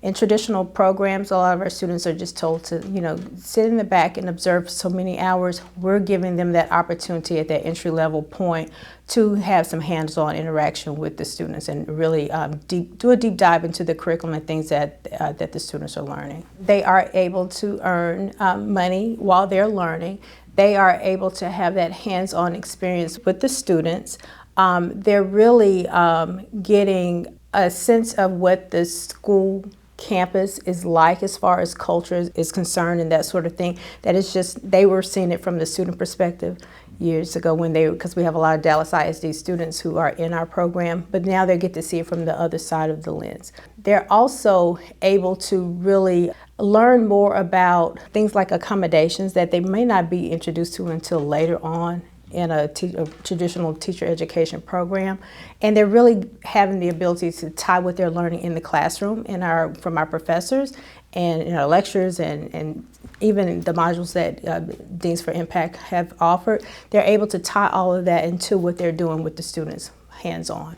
In traditional programs, a lot of our students are just told to, sit in the back and observe so many hours. We're giving them that opportunity at that entry-level point to have some hands-on interaction with the students and really do a deep dive into the curriculum and things that the students are learning. They are able to earn money while they're learning. They are able to have that hands-on experience with the students. They're really getting a sense of what the school campus is like as far as culture is concerned and that sort of thing. That is just, they were seeing it from the student perspective years ago because we have a lot of Dallas ISD students who are in our program, but now they get to see it from the other side of the lens. They're also able to really learn more about things like accommodations that they may not be introduced to until later on in a traditional teacher education program, and they're really having the ability to tie what they're learning in the classroom from our professors and in our lectures and even the modules that Deans for Impact have offered. They're able to tie all of that into what they're doing with the students hands-on.